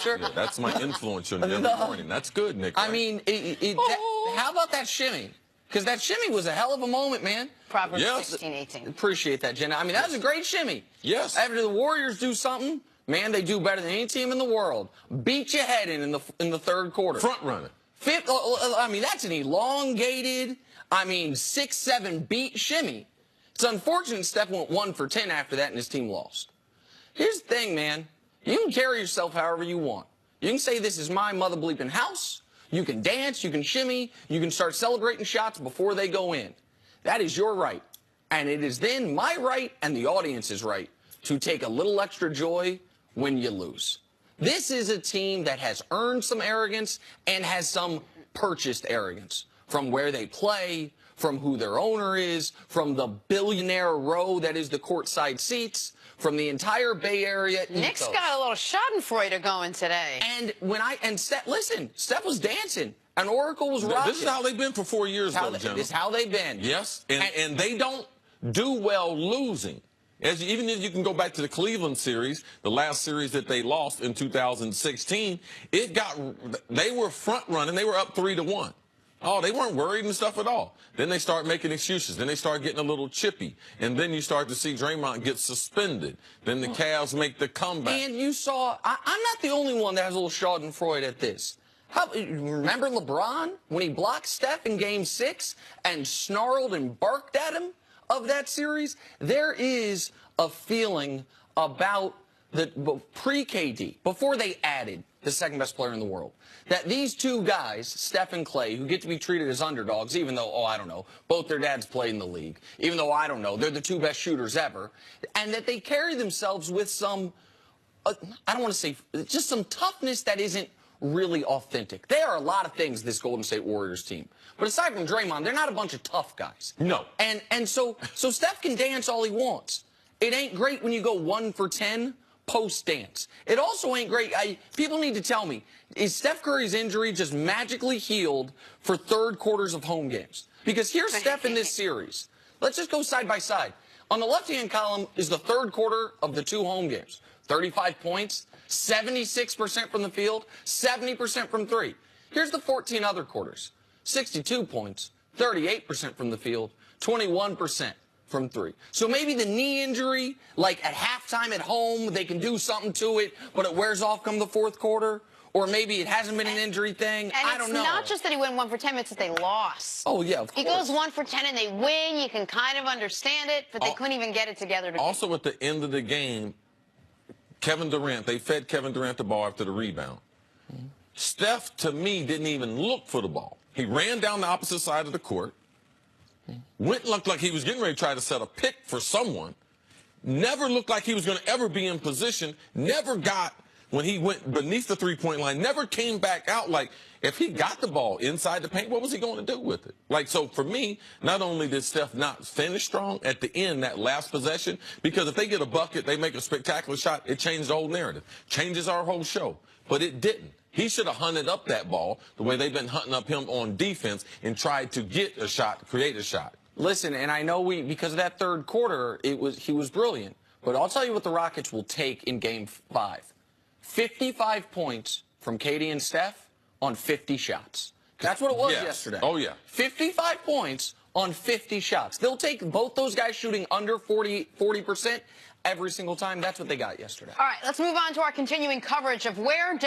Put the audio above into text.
picture. Yeah, that's my influence on you every morning. That's good, Nick. I Right? mean, how about that shimmy? Because that shimmy was a hell of a moment, man. Proverbs Yes. 16:18. Appreciate that, Jenna. I mean, that was a great shimmy. Yes. After the Warriors do something, man, they do better than any team in the world. Beat your head in the third quarter. Front runner. I mean, that's an elongated, 6-7 beat shimmy. It's unfortunate Steph went 1 for 10 after that and his team lost. Here's the thing, man. You can carry yourself however you want. You can say this is my mother bleeping house. You can dance, you can shimmy, you can start celebrating shots before they go in. That is your right. And it is then my right and the audience's right to take a little extra joy when you lose. This is a team that has earned some arrogance and has some purchased arrogance from where they play, from who their owner is, from the billionaire row that is the courtside seats, from the entire Bay Area. Nick's ethos. got a little Schadenfreude going today. And Steph was dancing, and Oracle was rocking. This is how they've been for 4 years, though, Jenna. This is how they've been. Yes, and they don't do well losing. Even if you can go back to the Cleveland series, the last series that they lost in 2016, they were front running. They were up 3-1. Oh, they weren't worried and stuff at all. Then they start making excuses. Then they start getting a little chippy. And then you start to see Draymond get suspended. Then the Cavs make the comeback. And you saw, I'm not the only one that has a little Schadenfreude at this. Remember LeBron when he blocked Steph in Game 6 and snarled and barked at him of that series? There is a feeling about the pre-KD, before they added the second best player in the world, that these two guys, Steph and Clay, who get to be treated as underdogs, even though, I don't know, both their dads played in the league, even though, I don't know, they're the two best shooters ever, and that they carry themselves with some, I don't want to say, just some toughness that isn't really authentic. There are a lot of things this Golden State Warriors team. But aside from Draymond, they're not a bunch of tough guys. No. And so Steph can dance all he wants. It ain't great when you go 1 for 10 post-dance. It also ain't great. People need to tell me, is Steph Curry's injury just magically healed for third quarters of home games? Because here's Steph in this series. Let's just go side by side. On the left-hand column is the third quarter of the 2 home games. 35 points, 76% from the field, 70% from 3. Here's the 14 other quarters. 62 points, 38% from the field, 21% from 3. So maybe the knee injury, like at halftime at home, they can do something to it, but it wears off come the fourth quarter. Or maybe it hasn't been an injury thing. I don't know. It's not just that he went 1 for 10, it's that they lost. Oh, yeah, of course. He goes 1 for 10 and they win. You can kind of understand it, but they couldn't even get it together. Also, at the end of the game, Kevin Durant, they fed Kevin Durant the ball after the rebound. Steph, to me, didn't even look for the ball. He ran down the opposite side of the court, looked like he was getting ready to try to set a pick for someone, never looked like he was going to ever be in position, never got, when he went beneath the three-point line, never came back out. Like, if he got the ball inside the paint, what was he going to do with it? Like, so for me, not only did Steph not finish strong at the end, that last possession, because if they get a bucket, they make a spectacular shot, it changed the whole narrative, changes our whole show. But it didn't. He should have hunted up that ball the way they've been hunting up him on defense and tried to get a shot, create a shot. Listen, and I know because of that third quarter, he was brilliant. But I'll tell you what the Rockets will take in Game 5. 55 points from KD and Steph on 50 shots. That's what it was yesterday. Oh, yeah. 55 points on 50 shots. They'll take both those guys shooting under 40% every single time. That's what they got yesterday. All right, let's move on to our continuing coverage of where